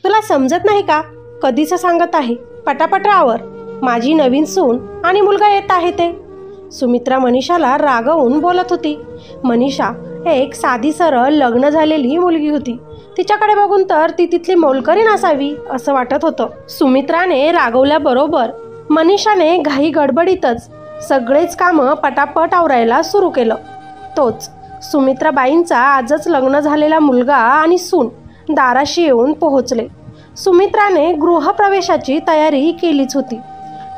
तुला समजत नाही का? कधीच सांगत आहे, पटापट आवर. माझी नवीन सून आणि मुलगा येत आहे ते. सुमित्रा मनीषाला रागवून बोलत होती. मनीषा एक साधी सरळ लग्न झालेली मुलगी होती. तिच्याकडे बघून तर ती तिथली मोलकरीण असावी असं वाटत होतं. सुमित्राने रागवल्याबरोबर मनीषाने घाई गडबडीतच सगळेच कामं पटापट आवरायला सुरू केलं. तोच सुमित्राबाईंचा आजच लग्न झालेला मुलगा आणि सून दाराशी येऊन पोहोचले. सुमित्राने गृहप्रवेशाची तयारी केलीच होती.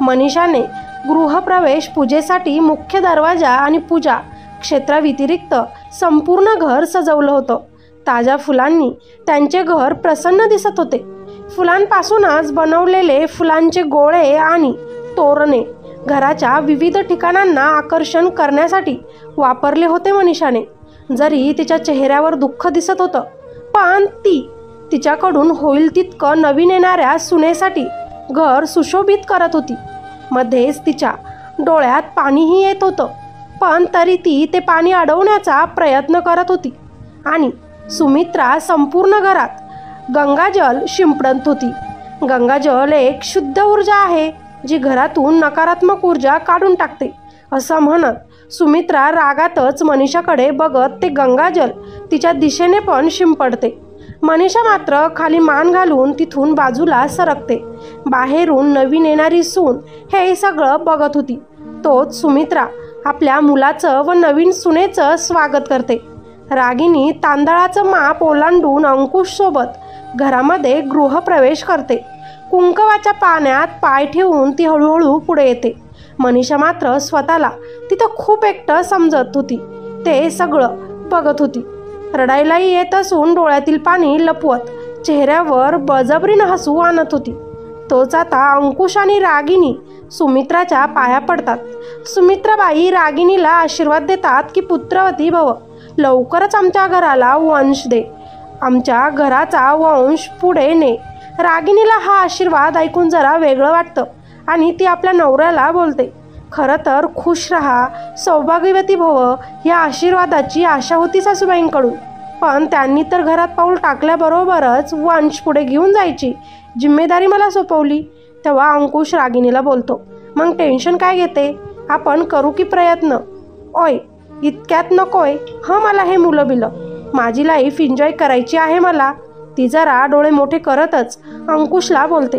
मनीषाने गृहप्रवेश पूजेसाठी मुख्य दरवाजा आणि पूजा क्षेत्राव्यतिरिक्त संपूर्ण घर सजवलं होतं. ताज्या फुलांनी त्यांचे घर प्रसन्न दिसत होते. फुलांपासूनच बनवलेले फुलांचे गोळे आणि तोरणे घराच्या विविध ठिकाणांना आकर्षण करण्यासाठी वापरले होते. मनीषाने जरी तिच्या चेहऱ्यावर दुःख दिसत होतं, पण ती तिच्याकडून होईल तितकं नवीन येणाऱ्या सुनेसाठी घर सुशोभित करत होती. मध्येच तिच्या डोळ्यात पाणीही येत होतं, पण तरी ती ते पाणी अडवण्याचा प्रयत्न करत होती. आणि सुमित्रा संपूर्ण घरात गंगाजल शिंपडत होती. गंगाजल एक शुद्ध ऊर्जा आहे जी घरातून नकारात्मक ऊर्जा काढून टाकते असं म्हणत सुमित्रा रागातच मनीषाकडे बघत ते गंगाजल तिच्या दिशेने पण शिंपडते. मनीषा मात्र खाली मान घालून तिथून बाजूला सरकते. बाहेरून नवीन येणारी सून हे सगळं बघत होती. तोच सुमित्रा आपल्या मुलाचं व नवीन सुनेचं स्वागत करते. रागिनी तांदळाचं माप ओलांडून अंकुशसोबत घरामध्ये गृहप्रवेश करते. कुंकवाच्या पाण्यात पाय ठेवून ती हळूहळू पुढे येते. मनीषा मात्र स्वतःला तिथं खूप एकटं समजत होती. ते सगळं बघत होती. रडायलाही येत असून डोळ्यातील पाणी लपवत चेहऱ्यावर बळजबरीनं हसू आणत होती. तोच आता अंकुश आणि रागिनी सुमित्राच्या पाया पडतात. सुमित्राबाई रागिनीला आशीर्वाद देतात की पुत्रवती भव, लवकरच आमच्या घराला वंश दे, आमच्या घराचा वंश पुढे ने. रागिनीला हा आशीर्वाद ऐकून जरा वेगळं वाटतं आणि ती आपल्या नवऱ्याला बोलते, खरं तर खुश राहा, सौभाग्यवती भव या आशीर्वादाची आशा होती सासूबाईंकडून, पण त्यांनी तर घरात पाऊल टाकल्याबरोबरच वंश पुढे घेऊन जायची जिम्मेदारी मला सोपवली. तेव्हा अंकुश रागिनीला बोलतो, मग टेन्शन काय घेते, आपण करू की प्रयत्न. ओय इतक्यात नकोय हं मला हे मुलं बिलं, माझी लाईफ एन्जॉय करायची आहे मला. ती जरा डोळे मोठे करतच अंकुशला बोलते.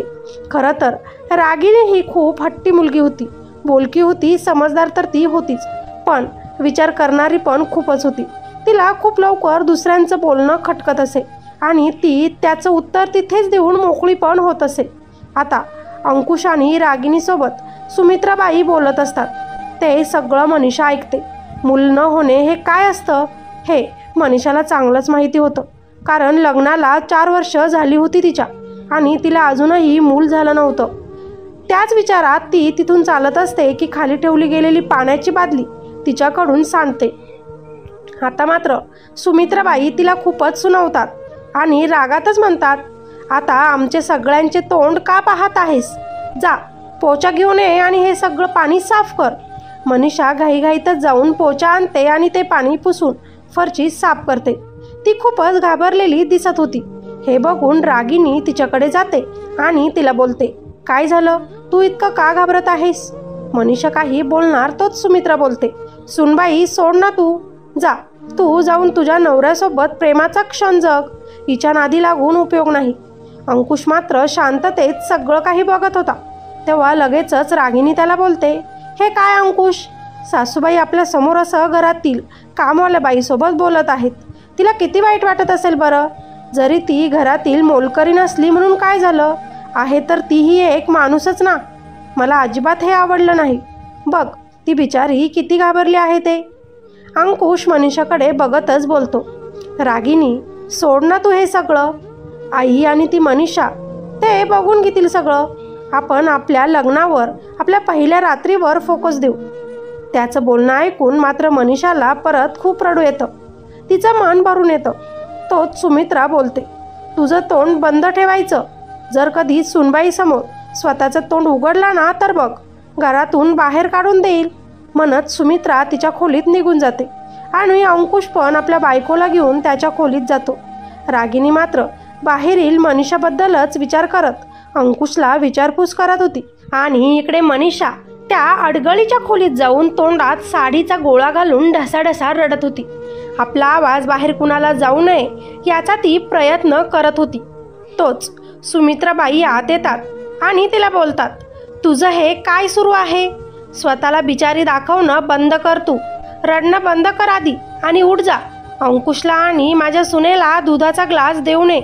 खरं तर रागिनी ही खूप हट्टी मुलगी होती. बोलकी होती, समजदार तर ती होतीच, पण विचार करणारी पण खूपच होती. तिला खूप लवकर दुसऱ्यांचं बोलणं खटकत असे आणि ती त्याचं उत्तर तिथेच देऊन मोकळी पण होत असे. आता अंकुश आणि रागिनीसोबत सुमित्राबाई बोलत असतात. ते सगळं मनीषा ऐकते. मूल न होणे हे काय असतं हे मनीषाला चांगलंच माहिती होतं, कारण लग्नाला 4 वर्ष झाली होती तिच्या आणि तिला अजूनही मूल झालं नव्हतं. त्याच विचारात ती तिथून चालत असते की खाली ठेवली गेलेली पाण्याची बादली तिच्याकडून सांडते. आता मात्र सुमित्राबाई तिला खूपच सुनावतात आणि रागातच म्हणतात, आता आमचे सगळ्यांचे तोंड का पाहत आहेस, जा पोचा घेऊन ये आणि हे सगळं पाणी साफ कर. मनीषा घाईघाईतच जाऊन पोचा आणते आणि ते पाणी पुसून फरची साफ करते. ती खूपच घाबरलेली दिसत होती. हे बघून रागिनी तिच्याकडे जाते आणि तिला बोलते, काय झालं, तू इतकं का घाबरत आहेस. मनीषा काही बोलणार तोच सुमित्रा बोलते, सुनबाई सोड ना, तू जा, तू जाऊन तुझ्या नवऱ्यासोबत प्रेमाचा क्षण जग, हिच्या नादी लागून उपयोग नाही. अंकुश मात्र शांततेत सगळं काही बघत होता. तेव्हा लगेचच रागिनी त्याला बोलते, हे काय अंकुश, सासूबाई आपल्या समोर असं घरातील कामवाल्या बाईसोबत बोलत आहेत, तिला किती वाईट वाटत असेल बरं. जरी ती घरातील मोलकरी नसली म्हणून काय झालं, आहे तर तीही एक माणूसच ना. मला अजिबात हे आवडलं नाही. बघ ती बिचारी किती घाबरली आहे ते. अंकुश मनीषाकडे बघतच बोलतो, रागिनी सोड ना तू हे सगळं, आई आणि ती मनीषा ते बघून घेतील सगळं. आपण आपल्या लग्नावर, आपल्या पहिल्या रात्रीवर फोकस देऊ. त्याचं बोलणं ऐकून मात्र मनीषाला परत खूप रडू येतं. तिचं मन भरून येतं. तोच सुमित्रा बोलते, तुझं तोंड बंद ठेवायचं, जर कधी सुनबाईसमोर स्वतःचं तोंड उघडला ना तर बघ घरातून बाहेर काढून देईल. म्हणत सुमित्रा तिच्या खोलीत निघून जाते आणि अंकुश पण आपल्या बायकोला घेऊन त्याच्या खोलीत जातो. रागिनी मात्र बाहेरील मनीषाबद्दलच विचार करत अंकुशला विचारपूस करत होती. आणि इकडे मनीषा त्या अडगळीच्या खोलीत जाऊन तोंडात साडीचा गोळा घालून ढसाढसा रडत होती. आपला आवाज बाहेर कुणाला जाऊ नये याचा ती प्रयत्न करत होती. तोच सुमित्राबाई आत येतात आणि तिला बोलतात, तुझं हे काय सुरू आहे? स्वतःला बिचारी दाखवणं बंद कर, तू रडणं बंद कर आधी आणि उठ जा. अंकुशला आणि माझ्या सुनेला दुधाचा ग्लास देऊ नये.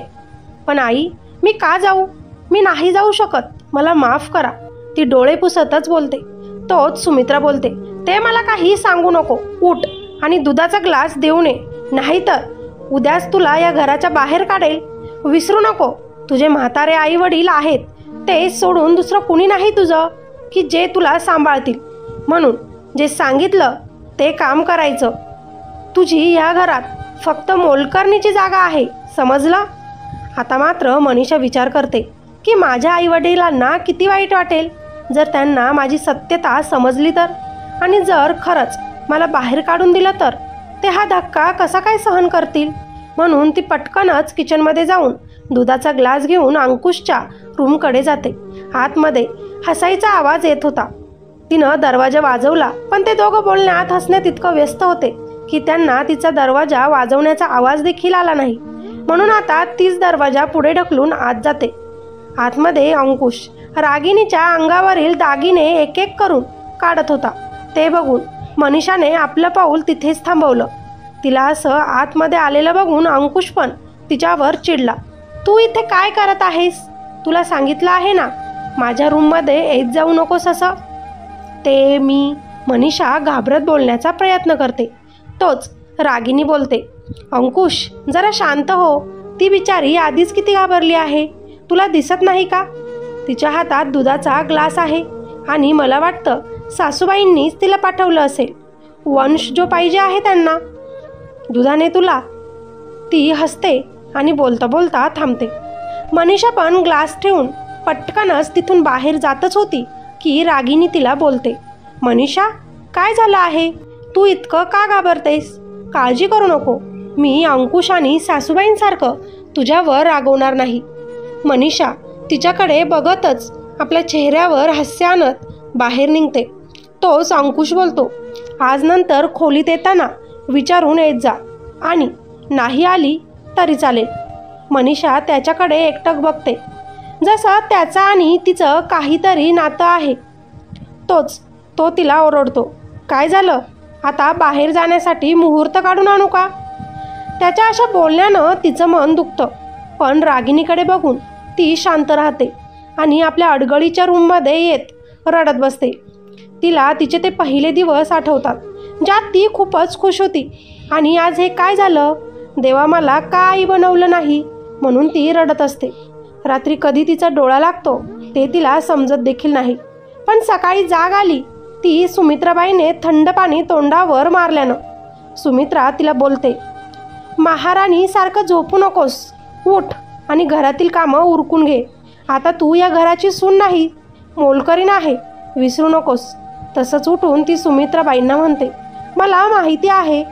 पण आई, मी का जाऊ? मी नाही जाऊ शकत, मला माफ करा, ती डोळे पुसतच बोलते. तोच सुमित्रा बोलते, ते मला काही सांगू नको, उठ आणि दुधाचा ग्लास देऊ नये, नाहीतर उद्याच तुला या घराच्या बाहेर काढेल. विसरू नको, तुझे म्हातारे आई वडील आहेत, ते सोडून दुसरं कुणी नाही तुझं की जे तुला सांभाळतील. म्हणून जे सांगितलं ते काम करायचं. तुझी या घरात फक्त मोलकरणीची जागा आहे, समजलं? आता मात्र मनीषा विचार करते की माझ्या आईवडिलांना किती वाईट वाटेल जर त्यांना माझी सत्यता समजली तर, आणि जर खरंच मला बाहेर काढून दिलं तर ते हा धक्का कसा काय सहन करतील. म्हणून ती पटकनच किचनमध्ये जाऊन दुधाचा ग्लास घेऊन अंकुशच्या रूमकडे जाते. आतमध्ये हसायचा आवाज येत होता. तिनं दरवाजा वाजवला, पण ते दोघं बोलण्यात हसण्यात इतकं व्यस्त होते की त्यांना तिचा दरवाजा वाजवण्याचा आवाज देखील आला नाही. म्हणून आता तीच दरवाजा पुढे ढकलून आत जाते. आतमध्ये अंकुश रागिणीच्या अंगावरील दागिने एक एक करून काढत होता. ते बघून मनीषाने आपलं पाऊल तिथेच थांबवलं. तिला असं आतमध्ये आलेलं बघून अंकुश पण तिच्यावर चिडला. तू इथे काय करत आहेस? तुला सांगितलं आहे ना माझ्या रूममध्ये येत जाऊ नकोस असं. ते मी मनीषा घाबरत बोलण्याचा प्रयत्न करते. तोच रागिनी बोलते, अंकुश जरा शांत हो, ती बिचारी आधीच किती घाबरली आहे, तुला दिसत नाही का? तिच्या हातात दुधाचा ग्लास आहे आणि मला वाटतं सासूबाईंनीच तिला पाठवलं असेल. वंश जो पाहिजे आहे त्यांना, दुधाने तुला. ती हसते आणि बोलता बोलता थांबते. मनीषा पण ग्लास ठेवून पटकनच तिथून बाहेर जातच होती की रागिनी तिला बोलते, मनीषा काय झालं आहे? तू इतकं का घाबरतेस? काळजी करू नको, मी अंकुश आणि सासूबाईंसारखं तुझ्यावर रागवणार नाही. मनीषा तिच्याकडे बघतच आपल्या चेहऱ्यावर हास्य आणत बाहेर निघते. तोच अंकुश बोलतो, आज नंतर खोलीत येताना विचारून येत जा आणि नाही आली तरी चालेल. मनीषा त्याच्याकडे एकटक बघते, जसं त्याचं आणि तिचं काहीतरी नातं आहे. तो तिला ओरडतो, काय झालं? आता बाहेर जाण्यासाठी मुहूर्त काढून आणू का? त्याच्या अशा बोलण्यानं तिचं मन दुखतं. पण रागिनीकडे बघून ती शांत राहते आणि आपल्या अडगळीच्या रूममध्ये येत रडत बसते. तिला तिचे ते पहिले दिवस आठवतात ज्यात ती खूपच खुश होती. आणि आज हे काय झालं? देवा मला का आई बनवलं नाही, म्हणून ती रडत असते. रात्री कधी तिचा डोळा लागतो ते तिला समजत देखील नाही. पण सकाळी जाग आली ती सुमित्राबाईने थंड पाणी तोंडावर मारल्यानं. सुमित्रा तिला बोलते, महाराणी सारखं झोपू नकोस, उठ आणि घरातील कामं उरकून घे. आता तू या घराची सून नाही, मोलकरीण आहे, विसरू नकोस. तसंच उठून ती सुमित्राबाईंना म्हणते, मला माहिती आहे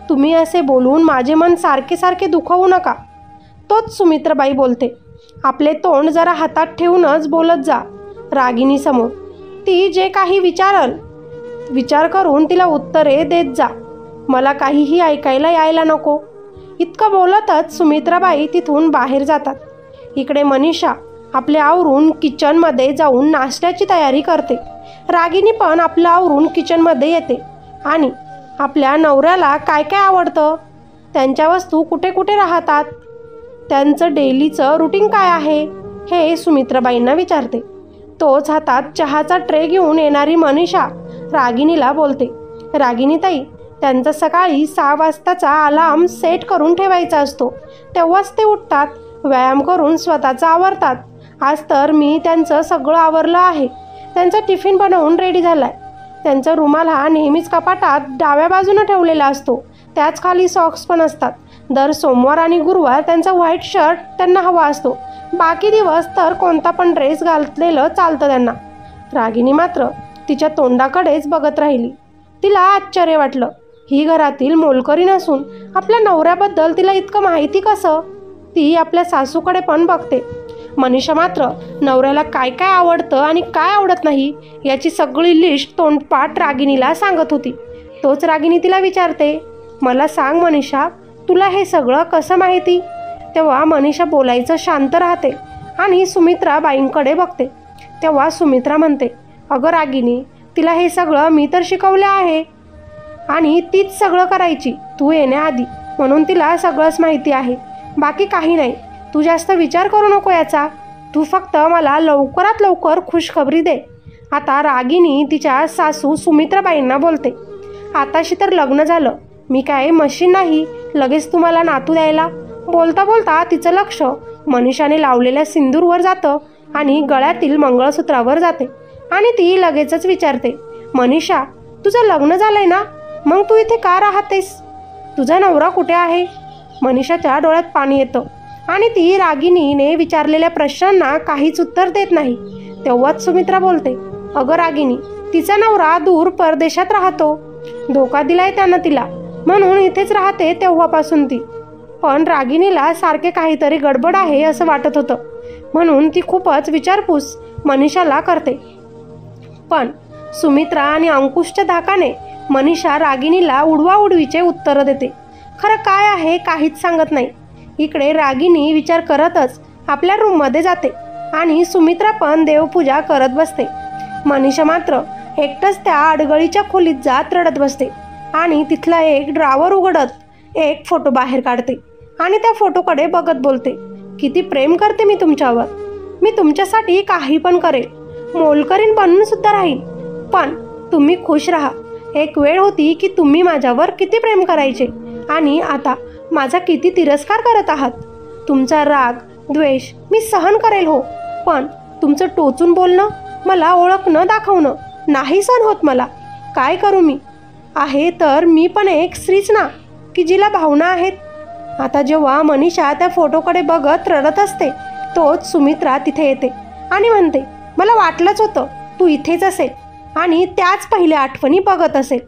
तुम्ही असे बोलून माझे मन सारखे सारखे दुखवू नका. तोच सुमित्राबाई बोलते, आपले तोंड जरा हातात ठेवूनच बोलत जा रागिणीसमोर. ती जे काही विचारल विचार करून तिला उत्तरे देत जा, मला काहीही ऐकायला यायला नको. इतकं बोलतच सुमित्राबाई तिथून बाहेर जातात. इकडे मनीषा आपले आवरून किचनमध्ये जाऊन नाश्त्याची तयारी करते. रागिनी पण आपलं आवरून किचनमध्ये येते आणि आपल्या नवऱ्याला काय काय आवडतं, त्यांच्या वस्तू कुठे कुठे राहतात, त्यांचं डेलीचं रुटीन काय आहे हे सुमित्राबाईंना विचारते. तोच हातात चहाचा ट्रे घेऊन येणारी मनीषा रागिनीला बोलते, रागिनीताई त्यांचा सकाळी 6 वाजताचा अलार्म सेट करून ठेवायचा असतो, तेव्हाच ते उठतात, व्यायाम करून स्वतःचं आवरतात. आज तर मी त्यांचं सगळं आवरलं आहे. त्यांचा टिफिन बनवून रेडी झाला आहे. त्यांचा रुमाल हा नेहमीच कपाटात डाव्या बाजूनं ठेवलेला असतो, त्याच खाली सॉक्स पण असतात. दर सोमवार आणि गुरुवार त्यांचा व्हाईट शर्ट त्यांना हवा असतो, बाकी दिवस तर कोणता पण ड्रेस घातलेलं चालतं त्यांना. रागिनी मात्र तिच्या तोंडाकडेच बघत राहिली. तिला आश्चर्य वाटलं, ही घरातील मोलकरीण असून आपल्या नवऱ्याबद्दल तिला इतकं माहिती कसं? ती आपल्या सासूकडे पण बघते. मनीषा मात्र नवऱ्याला काय काय आवडतं आणि काय आवडत नाही याची सगळी लिस्ट तोंडपाठ रागिणीला सांगत होती. तोच रागिणी तिला विचारते, मला सांग मनीषा, तुला हे सगळं कसं माहिती? तेव्हा मनीषा बोलायचं शांत राहते आणि सुमित्रा बाईंकडे बघते. तेव्हा सुमित्रा म्हणते, अगं रागिणी, तिला हे सगळं मी तर शिकवलं आहे आणि तीच सगळं करायची तू येण्याआधी, म्हणून तिला सगळंच माहिती आहे, बाकी काही नाही. तू जास्त विचार करू नको याचा, तू फक्त मला लवकरात लवकर खुशखबरी दे. आता रागिणी तिच्या सासू सुमित्राबाईंना बोलते, आताशी तर लग्न झालं, मी काय मशीन नाही लगेच तुम्हाला नातू द्यायला. बोलता बोलता तिचं लक्ष मनीषाने लावलेल्या सिंदूरवर जातं आणि गळ्यातील मंगळसूत्रावर जाते आणि ती लगेचच विचारते, मनीषा, तुझं लग्न झालंय ना, मग तू इथे का राहतेस? तुझा नवरा कुठे आहे? मनीषाच्या डोळ्यात पाणी येतं आणि ती रागिणीने विचारलेल्या प्रश्नांना काहीच उत्तर देत नाही. तेव्हाच सुमित्रा बोलते, अगं रागिणी, तिचा नवरा दूर परदेशात राहतो, धोका दिलाय त्यानं तिला, म्हणून इथेच राहते तेव्हापासून ती. पण रागिणीला सारखे काहीतरी गडबड आहे असं वाटत होतं, म्हणून ती खूपच विचारपूस मनीषाला करते. पण सुमित्रा आणि अंकुशच्या धाकाने मनीषा रागिणीला उडवाउडवीचे उत्तर देते. खरं काय आहे काहीच सांगत नाही. इकडे रागिणी विचार करतच आपल्या रूममध्ये जाते आणि सुमित्रा पण देवपूजा करत बसते. मनीषा मात्र एकटंच त्या अडगळीच्या खोलीत जात रडत बसते आणि तिथला एक ड्रॉवर उघडत एक फोटो बाहेर काढते आणि त्या फोटोकडे बघत बोलते, किती प्रेम करते मी तुमच्यावर, मी तुमच्यासाठी काही पण करेल, मोलकरीण बनून सुद्धा राहील, पण तुम्ही खुश राहा. एक वेळ होती की तुम्ही माझ्यावर किती प्रेम करायचे आणि आता माझा किती तिरस्कार करत आहात. तुमचा राग द्वेष मी सहन करेल हो, पण तुमचं टोचून बोलणं, मला ओळख न दाखवणं नाही सहन होत मला. काय करू मी? आहे तर मी पण एक स्त्रीच ना, की जिला भावना आहेत. आता जेव्हा मनीषा त्या फोटोकडे बघत रडत असते, तोच सुमित्रा तिथे येते आणि म्हणते, मला वाटलंच होतं तू इथेच असेल आणि त्याच पहिल्या आठवणी बघत असेल,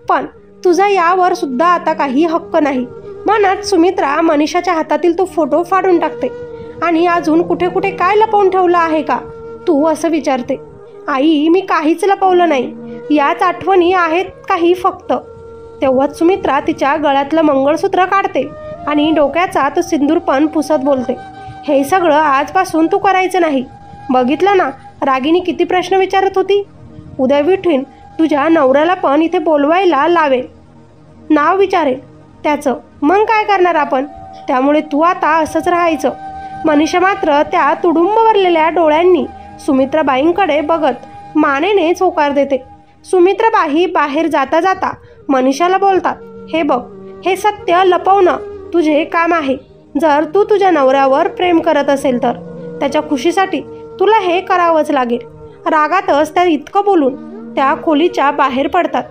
पण तुझा यावर सुद्धा आता काही हक्क नाही. म्हणत सुमित्रा मनीषाच्या हातातील तो फोटो फाडून टाकते आणि अजून कुठे कुठे काय लपवून ठेवलं आहे का तू असं विचारते. आई, मी काहीच लपवलं नाही, याच आठवणी आहेत काही फक्त. तेव्हाच सुमित्रा तिच्या गळ्यातलं मंगळसूत्र काढते आणि डोक्याचा तो सिंदूर पण पुसत बोलते, हे सगळं आजपासून तू करायचं नाही. बघितलं ना रागिणी किती प्रश्न विचारत होती. उद्या विठीन तुझ्या नवऱ्याला पण इथे बोलवायला लावेल, नाव विचारेल त्याचं, मग काय करणार आपण? त्यामुळे तू आता असंच राहायचं. मनीषा मात्र त्या तुडुंब भरलेल्या डोळ्यांनी सुमित्राबाईंकडे बघत मानेनेच होकार देते. सुमित्राबाई बाहेर जाता जाता मनीषाला बोलतात, हे बघ, हे सत्य लपवणं तुझे काम आहे. जर तू तुझ्या नवऱ्यावर प्रेम करत असेल तर त्याच्या खुशीसाठी तुला हे करावंच लागेल. रागातच त्या इतकं बोलून त्या खोलीच्या बाहेर पडतात.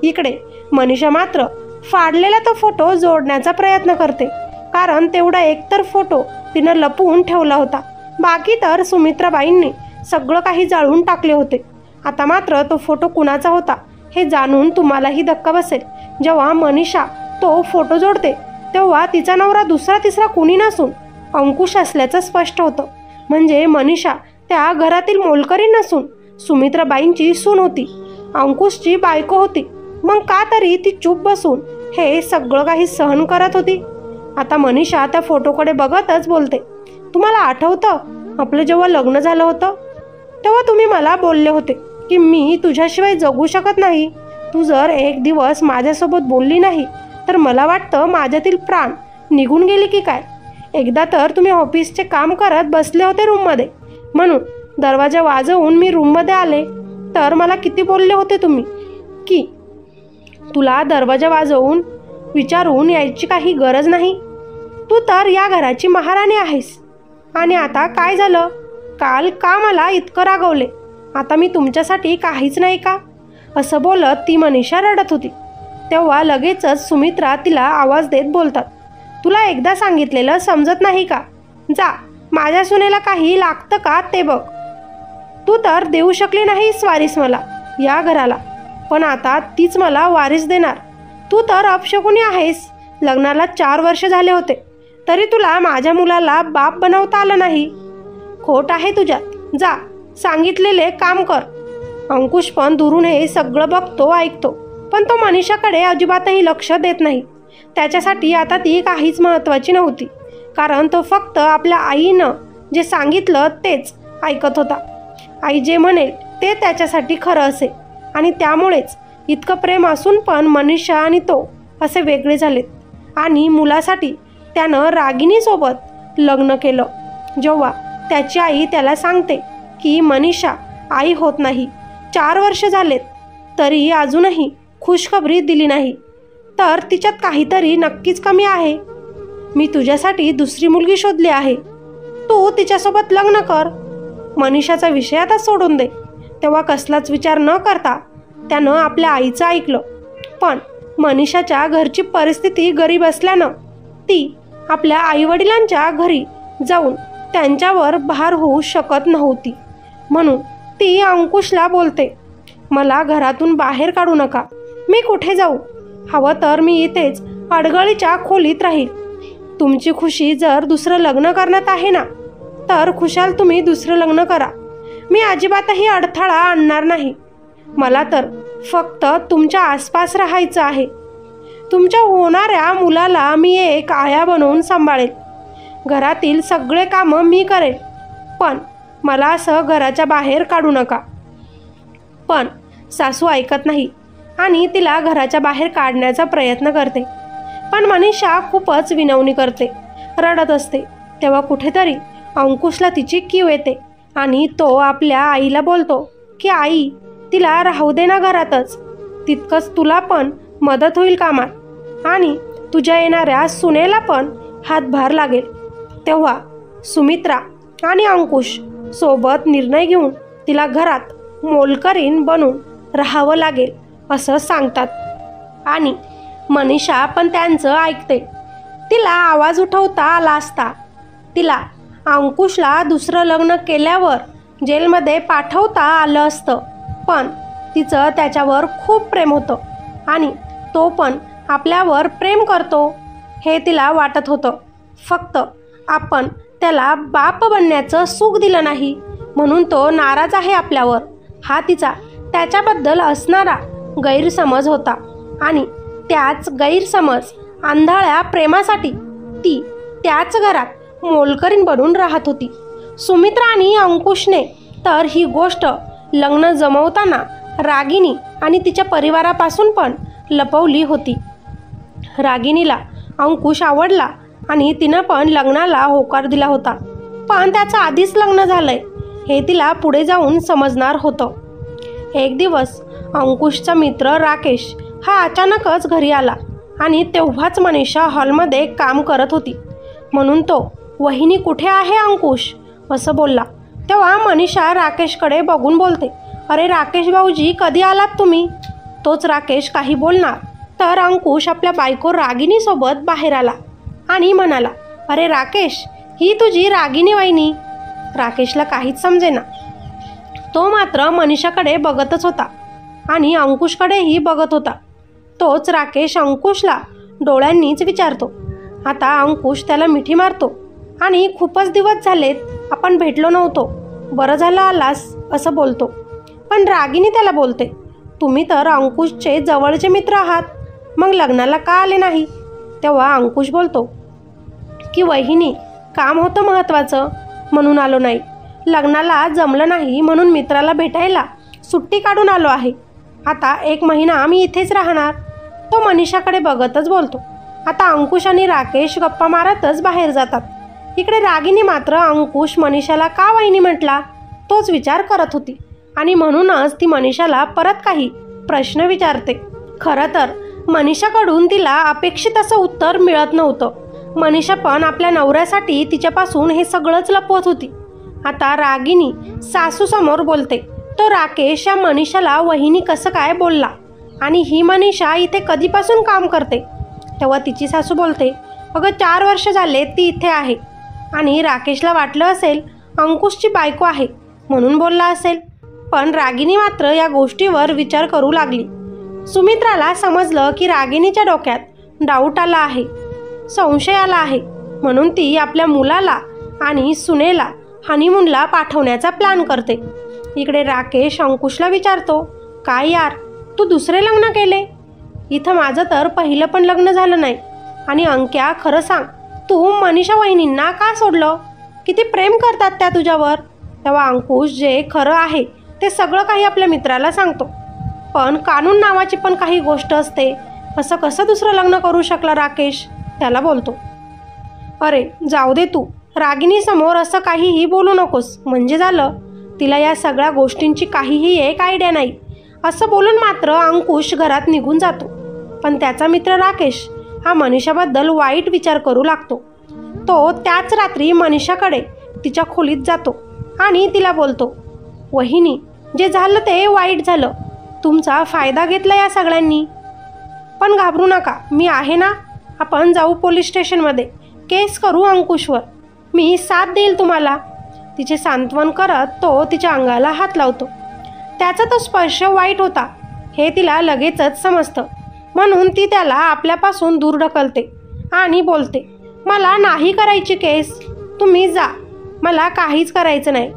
इकडे मनीषा मात्र फाडलेला तो फोटो जोडण्याचा प्रयत्न करते, कारण तेवढा एकतर फोटो तिनं लपवून ठेवला होता, बाकी तर सुमित्राबाईंनी सगळं काही जाळून टाकले होते. आता मात्र तो फोटो कुणाचा होता हे जाणून तुम्हालाही धक्का बसेल. जेव्हा मनीषा तो फोटो जोडते तेव्हा तिचा नवरा दुसरा तिसरा कुणी नसून अंकुश असल्याचं स्पष्ट होतं. म्हणजे मनीषा त्या घरातील मोलकरीण नसून सुमित्राबाईंची सून होती, अंकुशची बायको होती. मग का तरी ती चूप बसून हे सगळं काही सहन करत होती. आता मनीषा त्या फोटोकडे बघतच बोलते, तुम्हाला आठवतं आपलं जेव्हा लग्न झालं होतं तेव्हा तुम्ही मला बोलले होते की मी तुझ्याशिवाय जगू शकत नाही. तू जर एक दिवस माझ्यासोबत बोलली नाही तर मला वाटतं माझ्यातील प्राण निघून गेली की काय. एकदा तर तुम्ही ऑफिसचे काम करत बसले होते रूममध्ये, म्हणून दरवाजा वाजवून मी रूममध्ये आले तर मला किती बोलले होते तुम्ही की तुला दरवाजा वाजवून विचारून यायची काही गरज नाही, तू तर या घराची महाराणी आहेस. आणि आता काय झालं? काल का मला इतकं रागवले? आता मी तुमच्यासाठी काहीच नाही का? असं बोलत ती मनीषा रडत होती. तेव्हा लगेचच सुमित्रा तिला आवाज देत बोलतात, तुला एकदा सांगितलेलं समजत नाही का? जा, माझ्या सुनेला काही लागतं का ते बघ. तू तर देऊ शकली नाहीस वारीस मला या घराला, पण आता तीच मला वारीस देणार. तू तर अपशकुनी आहेस. लग्नाला 4 वर्ष झाले होते तरी तुला माझ्या मुलाला बाप बनवता आलं नाही. खोट आहे तुझ्यात. जा, सांगितलेले काम कर. अंकुश पण दुरून हे सगळं बघतो, ऐकतो, पण तो मनीषाकडे अजिबातही लक्ष देत नाही. त्याच्यासाठी आता ती काहीच महत्त्वाची नव्हती, कारण तो फक्त आपल्या आईनं जे सांगितलं तेच ऐकत होता. आई जे म्हणेल ते त्याच्यासाठी खरं असे, आणि त्यामुळेच इतकं प्रेम असून पण मनीषा आणि तो असे वेगळे झालेत. आणि मुलासाठी त्यानं रागिनीसोबत लग्न केलं. जेव्हा त्याची आई त्याला सांगते की मनीषा आई होत नाही, 4 वर्ष झालेत तरी अजूनही खुशखबरी दिली नाही, तर तिच्यात काहीतरी नक्कीच कमी आहे. मी तुझ्यासाठी दुसरी मुलगी शोधली आहे, तू तिच्यासोबत लग्न कर. मनीषाचा विषय आता सोडून दे. तेव्हा कसलाच विचार न करता त्यानं आपल्या आईचं ऐकलं. पण मनीषाच्या घरची परिस्थिती गरीब असल्यानं ती आपल्या आईवडिलांच्या घरी जाऊन त्यांच्यावर भार होऊ शकत नव्हती. म्हणून ती अंकुशला बोलते, मला घरातून बाहेर काढू नका. मी कुठे जाऊ? हवं तर मी इथेच अडगळीच्या खोलीत राहील. तुमची खुशी जर दुसरं लग्न करण्यात आहे ना, तर खुशाल तुम्ही दुसरं लग्न करा. मी अजिबातही अडथळा आणणार नाही. मला तर फक्त तुमच्या आसपास राहायचं आहे. तुमच्या होणाऱ्या मुलाला मी एक आया बनवून सांभाळेल. घरातील सगळे कामं मी करेल, पण मला असं घराच्या बाहेर काढू नका. पण सासू ऐकत नाही आणि तिला घराच्या बाहेर काढण्याचा प्रयत्न करते. पण मनीषा खूपच विनवणी करते, रडत असते. तेव्हा कुठेतरी अंकुशला तिची कीव येते आणि तो आपल्या आईला बोलतो की आई, तिला राहू दे ना घरातच. तितकंच तुला पण मदत होईल कामात आणि तुझ्या येणाऱ्या सुनेला पण हातभार लागेल. तेव्हा सुमित्रा आणि अंकुश सोबत निर्णय घेऊन तिला घरात मोलकरीण बनून राहावं लागेल असं सांगतात. आणि मनीषा पण त्यांचं ऐकते. तिला आवाज उठवता आला असता, तिला अंकुशला दुसरं लग्न केल्यावर जेलमध्ये पाठवता आलं असतं, पण तिचं त्याच्यावर खूप प्रेम होतं आणि तो पण आपल्यावर प्रेम करतो हे तिला वाटत होतं. फक्त आपण त्याला बाप बनण्याचं सुख दिलं नाही म्हणून तो नाराज आहे आपल्यावर, हा तिचा त्याच्याबद्दल असणारा गैरसमज होता. आणि त्याच गैरसमज आंधळ्या प्रेमासाठी ती त्याच घरात मोलकरीण बनून राहत होती. सुमित्रा आणि अंकुशने तर ही गोष्ट लग्न जमवताना रागिनी आणि तिच्या परिवारापासून पण लपवली होती. रागिनीला अंकुश आवडला आणि तिनं पण लग्नाला होकार दिला होता, पण त्याचं आधीच लग्न झालंय हे तिला पुढे जाऊन समजणार होतं. एक दिवस अंकुशचा मित्र राकेश हा अचानकच घरी आला आणि तेव्हाच मनीषा हॉलमध्ये काम करत होती. म्हणून तो, वहिनी कुठे आहे अंकुश, असं बोलला. तेव्हा मनीषा राकेशकडे बघून बोलते, अरे राकेश भाऊजी, कधी आलात तुम्ही? तोच राकेश काही बोलणार तर अंकुश आपल्या बायको रागिनीसोबत बाहेर आला आणि म्हणाला, अरे राकेश, ही तुझी रागिनी वहिनी. राकेशला काहीच समजेना. तो मात्र मनीषाकडे बघतच होता आणि अंकुशकडेही बघत होता. तोच राकेश अंकुशला डोळ्यांनीच विचारतो. आता अंकुश त्याला मिठी मारतो आणि खूपच दिवस झालेत आपण भेटलो नव्हतो, बरं झालं आलास असं बोलतो. पण रागिनी त्याला बोलते, तुम्ही तर अंकुशचे जवळचे मित्र आहात, मग लग्नाला का आले नाही? तेव्हा अंकुश बोलतो की वहिनी, काम होतं महत्त्वाचं म्हणून आलो नाही. लग्नाला जमलं नाही म्हणून मित्राला भेटायला सुट्टी काढून आलो आहे. आता 1 महिना मी इथेच राहणार. तो मनीषाकडे बघतच बोलतो. आता अंकुश आणि राकेश गप्पा मारतच बाहेर जातात. इकडे रागिनी मात्र अंकुश मनीषाला का वहिनी म्हटला तोच विचार करत होती आणि म्हणूनच ती मनीषाला परत काही प्रश्न विचारते. खरं तर मनीषाकडून तिला अपेक्षित असं उत्तर मिळत नव्हतं. मनीषा पण आपल्या नवऱ्यासाठी तिच्यापासून हे सगळंच लपवत होती. आता रागिनी सासूसमोर बोलते, तो राकेश या मनीषाला वहिनी कसं काय बोलला आणि ही मनीषा इथे कधीपासून काम करते? तेव्हा तिची सासू बोलते, अगं 4 वर्ष झाले ती इथे आहे आणि राकेशला वाटलं असेल अंकुशची बायको आहे म्हणून बोलला असेल. पण रागिनी मात्र या गोष्टीवर विचार करू लागली. सुमित्राला समजलं की रागिनीच्या डोक्यात डाऊट आला आहे, संशय आला आहे म्हणून ती आपल्या मुलाला आणि सुनेला हनीमूनला पाठवण्याचा प्लॅन करते. इकडे राकेश अंकुशला विचारतो, काय यार, तू दुसरे लग्न केले? इथं माझं तर पहिलं पण लग्न झालं नाही. आणि अंक्या, खरं सांग, तू मनीषा वहिनींना का सोडलं? किती प्रेम करतात त्या तुझ्यावर. तेव्हा अंकुश जे खरं आहे ते सगळं काही आपल्या मित्राला सांगतो. पण कानून नावाची पण काही गोष्ट असते. असं कसं दुसरं लग्न करू शकला राकेश? त्याला बोलतो. अरे जाऊ दे, तू रागिणीसमोर असं काहीही बोलू नकोस म्हणजे झालं. तिला या सगळ्या गोष्टींची काहीही एक आयडिया नाही. असं बोलून मात्र अंकुश घरात निघून जातो. पण त्याचा मित्र राकेश हा मनीषाबद्दल वाईट विचार करू लागतो. तो त्याच रात्री मनीषाकडे तिच्या खोलीत जातो आणि तिला बोलतो, वहिनी, जे झालं ते वाईट झालं. तुमचा फायदा घेतला या सगळ्यांनी. पण घाबरू नका, मी आहे ना. आपण जाऊ पोलीस स्टेशनमध्ये, केस करू अंकुशवर. मी साथ देईल तुम्हाला. तिचे सांत्वन करत तो तिच्या अंगाला हात लावतो. त्याचा तो स्पर्श वाईट होता हे तिला लगेचच समजतं. म्हणून ती त्याला आपल्यापासून दूर ढकलते आणि बोलते, मला नाही करायची केस, तुम्ही जा, मला काहीच करायचं नाही.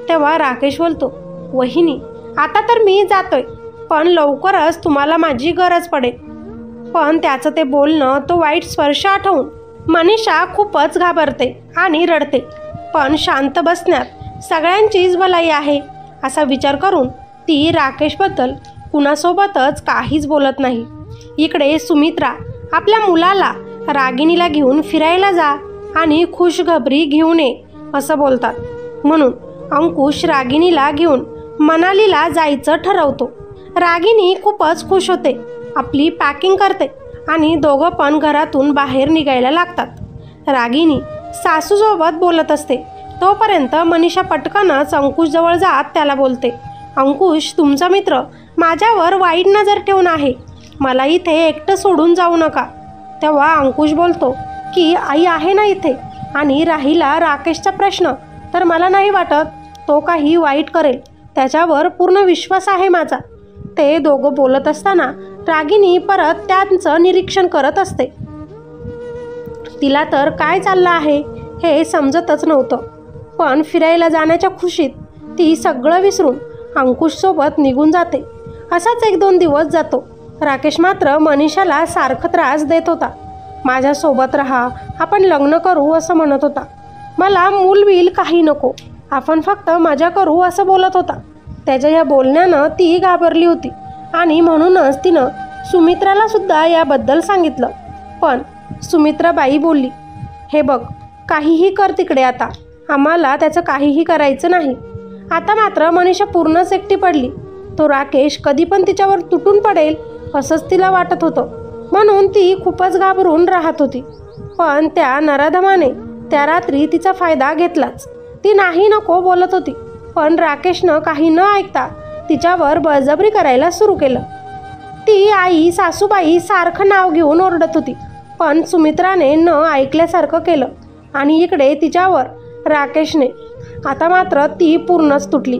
तेव्हा राकेश बोलतो, वहिनी, आता तर मी जातोय, पण लवकरच तुम्हाला माझी गरज पडेल. पण त्याचं ते बोलणं, तो वाईट स्पर्श आठवून मनीषा खूपच घाबरते आणि रडते. पण शांत बसण्यात सगळ्यांचीच भलाई आहे असा विचार करून ती राकेशबद्दल कुणासोबतच काहीच बोलत नाही. इकडे सुमित्रा आपल्या मुलाला रागिणीला घेऊन फिरायला जा आणि खुशखबरी घेऊन ये असं बोलतात. म्हणून अंकुश रागिणीला घेऊन मनालीला जायचं ठरवतो. रागिणी खूपच खुश होते, आपली पॅकिंग करते आणि दोघं पण घरातून बाहेर निघायला लागतात. रागिणी सासूसोबत बोलत असते तोपर्यंत मनीषा पटकनच अंकुशजवळ जात त्याला बोलते, अंकुश, तुमचा मित्र माझ्यावर वाईट नजर ठेवून आहे. मला इथे एकटं सोडून जाऊ नका. तेव्हा अंकुश बोलतो की आई आहे ना इथे. आणि राहिला राकेशचा प्रश्न, तर मला नाही वाटत तो काही वाईट करेल. त्याच्यावर पूर्ण विश्वास आहे माझा. ते दोघं बोलत असताना रागिणी परत त्यांचं निरीक्षण करत असते. तिला तर काय चाललं आहे हे समजतच नव्हतं. पण फिरायला जाण्याच्या खुशीत ती सगळं विसरून अंकुशसोबत निघून जाते. असाच 1-2 दिवस जातो. राकेश मात्र मनीषाला सारखं त्रास देत होता. माझ्यासोबत राहा, आपण लग्न करू असं म्हणत होता. मला मूलबिल काही नको, आपण फक्त मजा करू असं बोलत होता. त्याच्या या बोलण्यानं ती घाबरली होती आणि म्हणूनच तिनं सुमित्राला सुद्धा याबद्दल सांगितलं. पण सुमित्राबाई बोलली, हे बघ, काहीही कर तिकडे, आता आम्हाला त्याचं काहीही करायचं नाही. आता मात्र मनीषा पूर्णच एकटी पडली. तो राकेश कधी पण तिच्यावर तुटून पडेल असंच तिला वाटत होतं. म्हणून ती खूपच घाबरून राहत होती. पण त्या नराधमाने त्या रात्री तिचा फायदा घेतलाच. ती नाही नको बोलत होती, पण राकेशनं काही न ऐकता तिच्यावर बळजबरी करायला सुरू केलं. ती आई, सासूबाई सारखं नाव घेऊन ओरडत होती, पण सुमित्राने न ऐकल्यासारखं केलं. आणि इकडे तिच्यावर राकेशने. आता मात्र ती पूर्णच तुटली.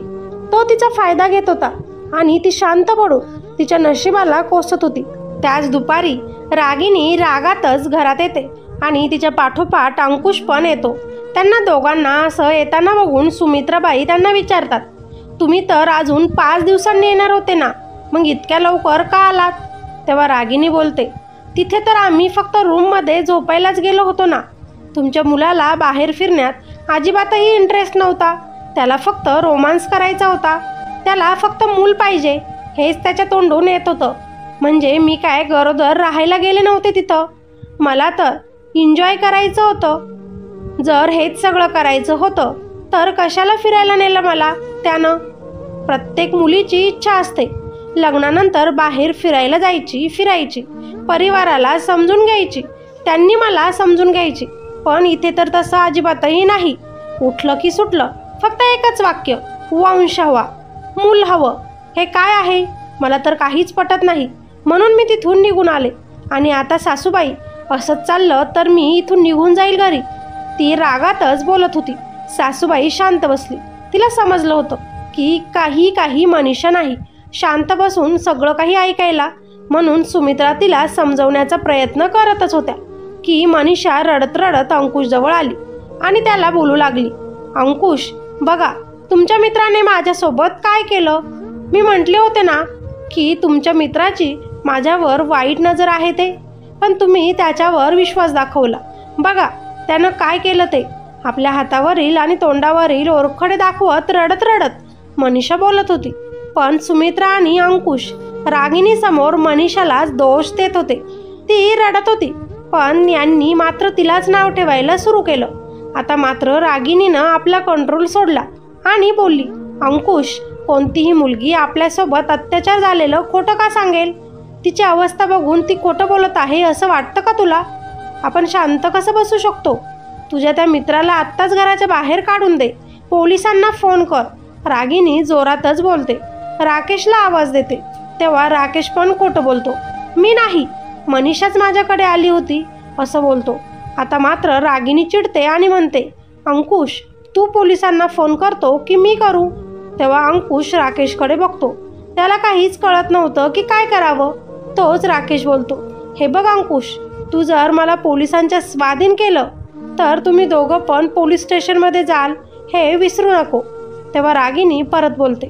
तो तिचा फायदा घेत होता आणि ती शांत पडून तिच्या नशिबाला कोसत होती. त्याच दुपारी रागिणी रागातच घरात येते आणि तिच्या पाठोपाठ अंकुश पण येतो. त्यांना दोघांना असं येताना बघून सुमित्राबाई त्यांना विचारतात, तुम्ही तर अजून 5 दिवसांनी येणार होते ना, मग इतक्या लवकर का आलात? तेव्हा रागिणी बोलते, तिथे तर आम्ही फक्त रूममध्ये झोपायलाच गेलो होतो ना. तुमच्या मुलाला बाहेर फिरण्यात अजिबातही इंटरेस्ट नव्हता. त्याला फक्त रोमांस करायचा होता. त्याला फक्त मूल पाहिजे हेच त्याच्या तोंडून येत होतं. म्हणजे मी काय गरोदर राहायला गेले नव्हते तिथं. मला तर एन्जॉय करायचं होतं. जर हेच सगळं करायचं होतं तर कशाला फिरायला नेलं मला त्यानं? प्रत्येक मुलीची इच्छा असते लग्नानंतर बाहेर फिरायला जायची, फिरायची, परिवाराला समजून घ्यायची, त्यांनी मला समजून घ्यायची. पण इथे तर तसं अजिबातही नाही. उठलं की सुटलं फक्त एकच वाक्य, वंश हवा, मूल हवं. हे काय आहे? मला तर काहीच पटत नाही. म्हणून मी तिथून निघून आले. आणि आता सासूबाई, असंच चाललं तर मी इथून निघून जाईल घरी. ती रागातच बोलत होती. सासूबाई शांत बसली. तिला समजलं होतं की काही मनीषा नाही शांत बसून सगळं काही ऐकायला. म्हणून सुमित्रा तिला समजवण्याचा प्रयत्न करतच होत्या. की मनीषा रडत रडत अंकुशजवळ आली आणि त्याला बोलू लागली, अंकुश बघा, तुमच्या मित्राने माझ्यासोबत काय केलं. मी म्हटले होते ना की तुमच्या मित्राची माझ्यावर वाईट नजर आहे ते, पण तुम्ही त्याच्यावर विश्वास दाखवला. बघा त्यानं काय केलं ते. आपल्या हातावरील आणि तोंडावरील ओरखडे दाखवत रडत रडत मनीषा बोलत होती. पण सुमित्रा आणि अंकुश रागिणीसमोर मनीषालाच दोष देत होते. ती रडत होती, पण यांनी मात्र तिलाच नाव ठेवायला सुरू केलं. आता मात्र रागिणीनं आपला कंट्रोल सोडला आणि बोलली, अंकुश, कोणतीही मुलगी आपल्यासोबत अत्याचार झालेलं खोटं का सांगेल. तिची अवस्था बघून ती खोटं बोलत आहे असं वाटतं का तुला. आपण शांत कसं बसू शकतो. तुझ्या त्या मित्राला आत्ताच घराच्या बाहेर काढून दे. पोलिसांना फोन कर. रागिणी जोरातच बोलते. राकेशला आवाज देते. तेव्हा राकेश पण खोटं बोलतो. मी नाही, मनीषाच माझ्याकडे आली होती असं बोलतो. आता मात्र रागिणी चिडते आणि म्हणते, अंकुश तू पोलिसांना फोन करतो की मी करू. तेव्हा अंकुश राकेशकडे बघतो. त्याला काहीच कळत नव्हतं की काय करावं. तोच राकेश बोलतो, हे बघ अंकुश, तू जर मला पोलिसांच्या स्वाधीन केलं तर तुम्ही दोघं पण पोलीस स्टेशनमध्ये जाल हे विसरू नको. तेव्हा रागिणी परत बोलते,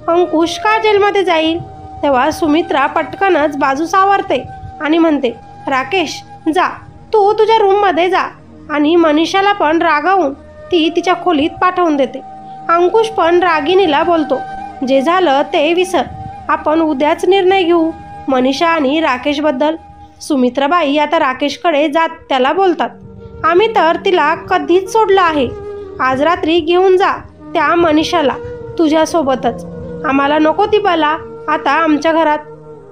अंकुश का जेलमध्ये जाईल. तेव्हा सुमित्रा पटकनच बाजू सावरते आणि म्हणते, राकेश जा, तू तुझ्या रूममध्ये जा. आणि मनीषाला पण रागावून ती तिच्या खोलीत पाठवून देते. अंकुश पण रागिणीला बोलतो, जे झालं ते विसर, आपण उद्याच निर्णय घेऊ मनीषा आणि राकेशबद्दल. सुमित्राबाई आता राकेशकडे जात त्याला बोलतात, आम्ही तर तिला कधीच सोडलं आहे. आज रात्री घेऊन जा त्या मनीषाला तुझ्यासोबतच. आम्हाला नको ती बला आता आमच्या घरात.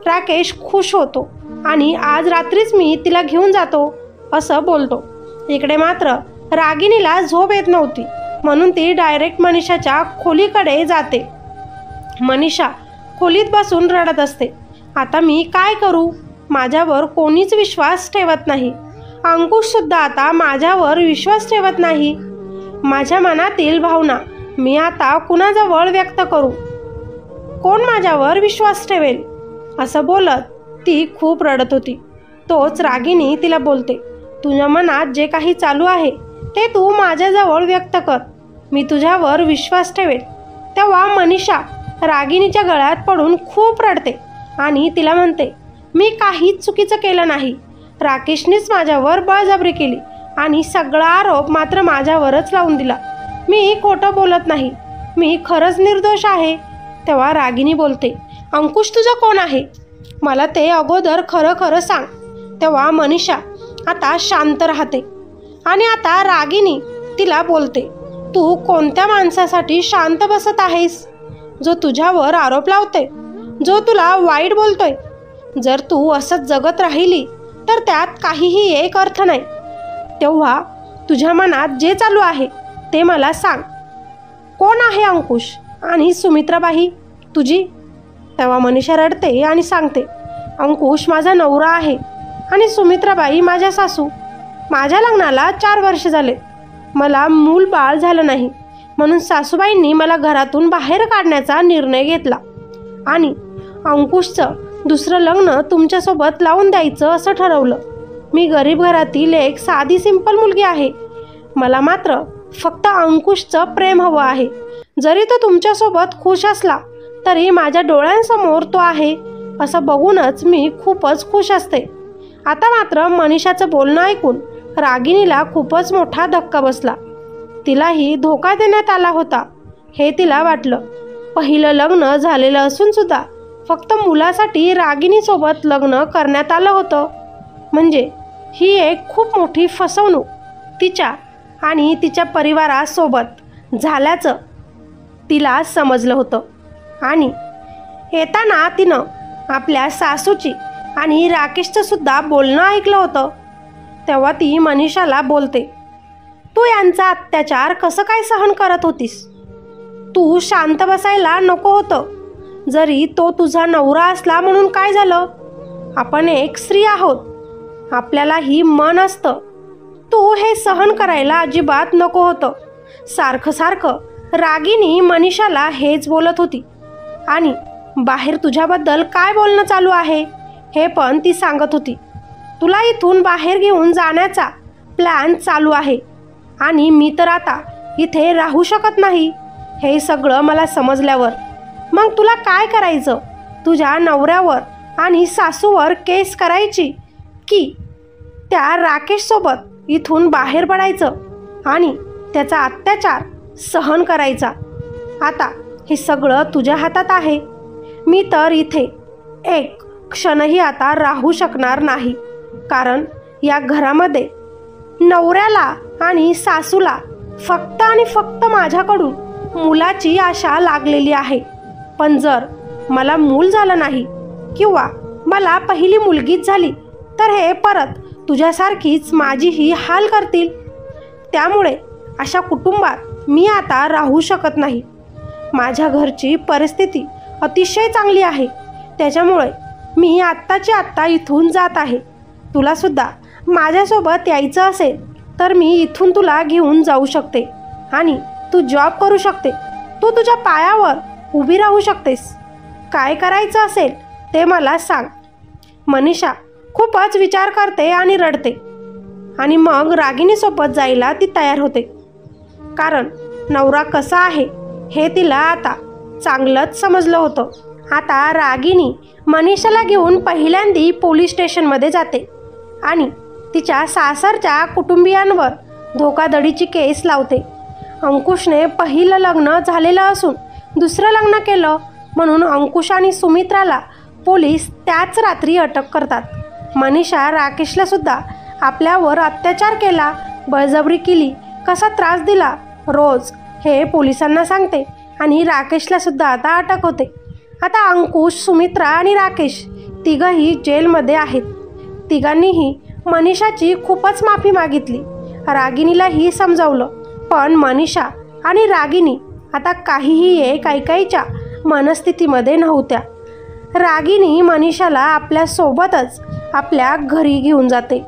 राकेश खुश होतो आणि आज रात्रीच मी तिला घेऊन जातो असं बोलतो. इकडे मात्र रागिणीला झोप येत नव्हती, म्हणून ती डायरेक्ट मनीषाच्या खोलीकडे जाते. मनीषा खोलीत बसून रडत असते. आता मी काय करू. माझ्यावर कोणीच विश्वास ठेवत नाही. अंकुशसुद्धा आता माझ्यावर विश्वास ठेवत नाही. माझ्या मनातील भावना मी आता कुणाजवळ व्यक्त करू. कोण माझ्यावर विश्वास ठेवेल. असं बोलत ती खूप रडत होती. तोच रागिणी तिला बोलते, तुझ्या मनात जे काही चालू आहे ते तू माझ्याजवळ व्यक्त कर. मी तुझ्यावर विश्वास ठेवेल. तेव्हा मनीषा रागिणीच्या गळ्यात पडून खूप रडते आणि तिला म्हणते, मी काहीच चुकीचं केलं नाही. राकेशनेच माझ्यावर बळजबरी केली आणि सगळा आरोप मात्र माझ्यावरच लावून दिला. मी खोटं बोलत नाही. मी खरंच निर्दोष आहे. तेव्हा रागिणी बोलते, अंकुश तुझं कोण आहे. मला ते अगोदर खरं खरं सांग. तेव्हा मनीषा आता शांत राहते आणि आता रागिणी तिला बोलते, तू कोणत्या माणसासाठी शांत बसत आहेस. जो तुझ्यावर आरोप लावतोय, जो तुला वाईट बोलतोय. जर तू असंच जगत राहिली तर त्यात काहीही एक अर्थ नाही. तेव्हा तुझ्या मनात जे चालू आहे ते मला सांग. कोण आहे अंकुश आणि सुमित्राबाई तुझी. तेव्हा मनीषा रडते आणि सांगते, अंकुश माझा नवरा आहे आणि सुमित्राबाई माझ्या सासू. माझ्या लग्नाला 4 वर्ष झाले. मला मूल बाळ झालं नाही, म्हणून सासूबाईंनी मला घरातून बाहेर काढण्याचा निर्णय घेतला आणि अंकुशचं दुसरं लग्न तुमच्यासोबत लावून द्यायचं असं ठरवलं. मी गरीब घरातील एक साधी सिंपल मुलगी आहे. मला मात्र फक्त अंकुशचं प्रेम हवं आहे. जरी तो तुमच्यासोबत खुश असला तरी माझ्या डोळ्यांसमोर तो आहे असं बघूनच मी खूपच खुश असते. आता मात्र मनीषाचं बोलणं ऐकून रागिणीला खूपच मोठा धक्का बसला. तिलाही धोका देण्यात आला होता हे तिला वाटलं. पहिलं लग्न झालेलं असूनसुद्धा फक्त मुलासाठी रागिणीसोबत लग्न करण्यात आलं होतं. म्हणजे ही एक खूप मोठी फसवणूक तिच्या आणि तिच्या परिवारासोबत झाल्याचं तिला समजलं होतं. आणि येताना तिनं आपल्या सासूची आणि राकेशचं सुद्धा बोलणं ऐकलं होतं. तेव्हा ती मनीषाला बोलते, तू यांचा अत्याचार कसं काय सहन करत होतीस. तू शांत बसायला नको होतं. जरी तो तुझा नवरा असला म्हणून काय झालं. आपण एक स्त्री आहोत. आपल्यालाही मन असतं. तू हे सहन करायला अजिबात नको होतं. सारखं सारखं रागिणी मनीषाला हेच बोलत होती आणि बाहेर तुझ्याबद्दल काय बोलणं चालू आहे हे पण ती सांगत होती. तुला इथून बाहेर घेऊन जाण्याचा प्लॅन चालू आहे आणि मी तर आता इथे राहू शकत नाही हे सगळं मला समजल्यावर मग तुला काय करायचं? तुझ्या नवऱ्यावर आणि सासूवर केस करायची की त्या राकेशसोबत इथून बाहेर पडायचं आणि त्याचा अत्याचार सहन करायचा? आता हे सगळं तुझ्या हातात आहे. मी तर इथे एक क्षणही आता राहू शकणार नाही, कारण या घरामध्ये नवऱ्याला आणि सासूला फक्त आणि फक्त माझ्याकडून मुलाची आशा लागलेली आहे. पण जर मला मूल झालं नाही किंवा मला पहिली मुलगीच झाली तर हे परत तुझ्यासारखीच माझीही हाल करतील. त्यामुळे अशा कुटुंबात मी आता राहू शकत नाही. माझ्या घरची परिस्थिती अतिशय चांगली आहे, त्याच्यामुळे मी आत्ताची आत्ता इथून जात आहे. तुलासुद्धा माझ्यासोबत यायचं असेल तर मी इथून तुला घेऊन जाऊ शकते आणि तू जॉब करू शकते. तू तुझ्या पायावर उभी राहू शकतेस. काय करायचं असेल ते मला सांग. मनीषा खूपच विचार करते आणि रडते आणि मग रागिनीसोबत जायला ती तयार होते, कारण नवरा कसा आहे हे तिला आता चांगलंच समजलं होतं. आता रागिनी मनीषाला घेऊन पहिल्यांदी पोलीस स्टेशनमध्ये जाते आणि तिच्या सासरच्या कुटुंबियांवर धोकाधडीची केस लावते. अंकुशने पहिलं लग्न झालेलं असून दुसरं लग्न केलं म्हणून अंकुश आणि सुमित्राला पोलीस त्याच रात्री अटक करतात. मनीषा राकेशला सुद्धा आपल्यावर अत्याचार केला, बळजबरी केली, कसा त्रास दिला रोज हे पोलिसांना सांगते आणि राकेशला सुद्धा आता अटक होते. आता अंकुश, सुमित्रा आणि राकेश तिघंही जेलमध्ये आहेत. तिघांनीही मनीषाची खूपच माफी मागितली, रागिनीलाही समजावलं, पण मनीषा आणि रागिनी आता काहीही एक ऐकायच्या मनस्थितीमध्ये नव्हत्या. रागिनी मनीषाला आपल्यासोबतच आपल्या घरी घेऊन जाते.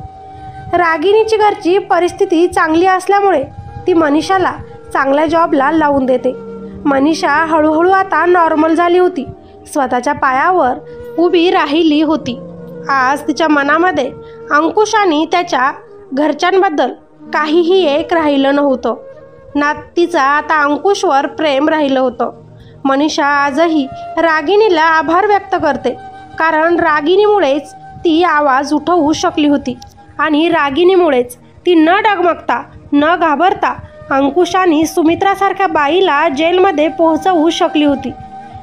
रागिनीची घरची परिस्थिती चांगली असल्यामुळे ती मनीषाला चांगल्या जॉबला लावून देते. मनीषा हळूहळू आता नॉर्मल झाली होती, स्वतःच्या पायावर उभी राहिली होती. आज तिच्या मनामध्ये अंकुश आणि त्याच्या घरच्यांबद्दल काहीही एक राहिलं नव्हतं ना. तिचा आता अंकुशवर प्रेम राहिलं होतं. मनीषा आजही रागिनीला आभार व्यक्त करते, कारण रागिनीमुळेच ती आवाज उठवू शकली होती आणि रागिनीमुळेच ती न डगमगता न घाबरता अंकुश आणि सुमित्रासारख्या बाईला जेलमध्ये पोहोचवू शकली होती.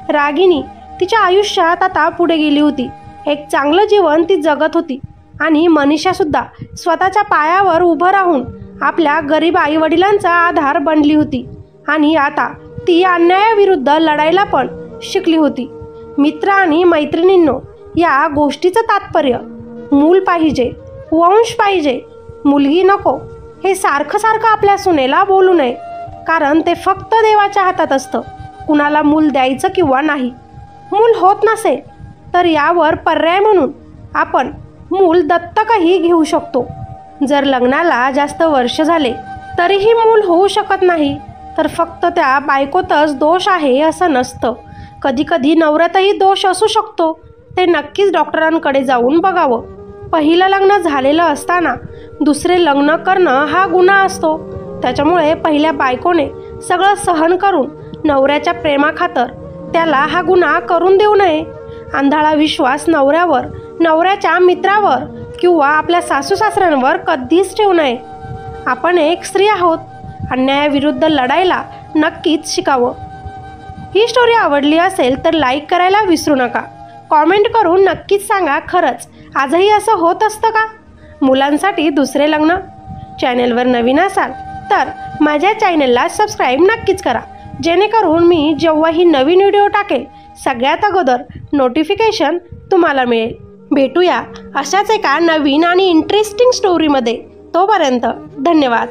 रागिनी तिच्या आयुष्यात आता पुढे गेली होती. एक चांगलं जीवन ती जगत होती आणि मनीषासुद्धा स्वतःच्या पायावर उभं राहून आपल्या गरीब आईवडिलांचा आधार बनली होती आणि आता ती अन्यायाविरुद्ध लढायला पण शिकली होती. मित्र आणि मैत्रिणींनो, या गोष्टीचं तात्पर्य मूल पाहिजे, वंश पाहिजे, मुलगी नको हे सारखं सारखं आपल्या सुनेला बोलू नये, कारण ते फक्त देवाच्या हातात असतं कुणाला मूल द्यायचं किंवा नाही. मूल होत नसेल तर यावर पर्याय म्हणून आपण मूल दत्तकही घेऊ शकतो. जर लग्नाला जास्त वर्ष झाले तरीही मूल होऊ शकत नाही तर फक्त त्या बायकोतच दोष आहे असं नसतं. कधीकधी नवऱ्यातही दोष असू शकतो. ते नक्कीच डॉक्टरांकडे जाऊन बघावं. पहिलं लग्न झालेलं असताना दुसरे लग्न करणं हा गुन्हा असतो. त्याच्यामुळे पहिल्या बायकोने सगळं सहन करून नवऱ्याच्या प्रेमाखातर त्याला हा गुन्हा करून देऊ नये. आंधळा विश्वास नवऱ्यावर, नवऱ्याच्या मित्रावर किंवा आपल्या सासू सासऱ्यांवर कधीच ठेवू नये. आपण एक स्त्री आहोत. अन्यायाविरुद्ध लढायला नक्कीच शिकावं. ही स्टोरी आवडली असेल तर लाईक करायला विसरू नका. कॉमेंट करून नक्कीच सांगा, खरंच आजही असं होत असतं का? मुलांसाठी दुसरे लग्न. चॅनेलवर नवीन असाल तर माझ्या चॅनेलला सबस्क्राईब नक्कीच करा, जेणेकरून मी जेव्हाही नवीन व्हिडिओ टाकेल सगळ्यात अगोदर नोटिफिकेशन तुम्हाला मिळेल. भेटूया अशाच एका नवीन आणि इंटरेस्टिंग स्टोरीमध्ये. तोपर्यंत धन्यवाद.